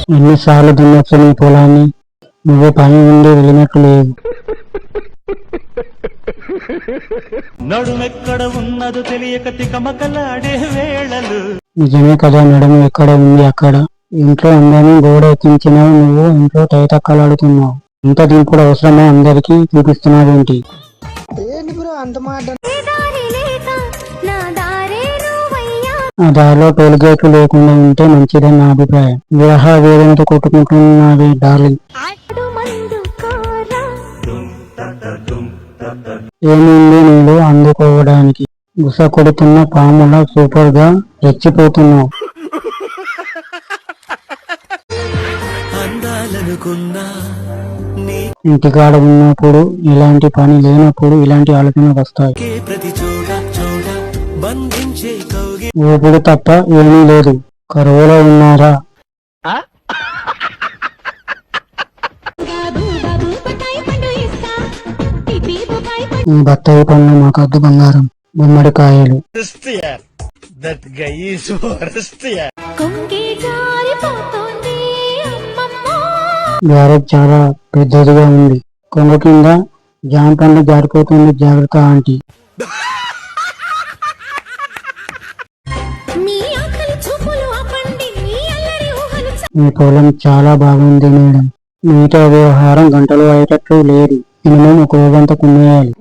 ఎన్నిసార్లు దున్నొచ్చు నీ పొలాన్ని, నువ్వు పని ఉండి వెళ్ళినట్లు లేదు. నడుమెక్కడ ఉన్నదో తెలియక తికమకలాడే వేళలు. నిజమే కదా, నడుము ఎక్కడ ఉంది అక్కడ. ఇంట్లో అందరినీ గోడ ఎక్కించినావు, నువ్వు ఇంట్లో తైతక్కలాడుతున్నావు. ఇంత దింపుడు అవసరమా అందరికీ చూపిస్తున్నావేంటి? ఆ దారిలో టోల్గేట్లు లేకుండా ఉంటే మంచిదని నా అభిప్రాయం. విరహ వేదనతో కొట్టుకుంటున్నావే డార్లింగ్. ఏముంది నీలో అందుకోవడానికి? గుస కొడుతున్న పాముల సూపర్ గా రెచ్చిపోతున్నావు. ఇంటికాడ ఉన్నప్పుడు ఇలాంటి పని లేనప్పుడు ఇలాంటి ఆలోచనలు వస్తాయి. ఊపిడి తప్ప ఏమీ లేదు. కరువులో ఉన్నారా? ఈ బత్తాయి పండ్లు మాకద్దు బంగారం. గుమ్మడికాయలు గ్యారేజ్ చాలా పెద్దదిగా ఉంది. కొంగ కింద జామ పండ్లు జారిపోతుంది, జాగ్రత్త ఆంటీ. మీ పొలం చాలా బాగుంది మేడం. మిగతా వ్యవహారం గంటలో అయ్యేటట్లు లేదు. మినిమం ఒక రోజంతా కుమ్మేయాలి.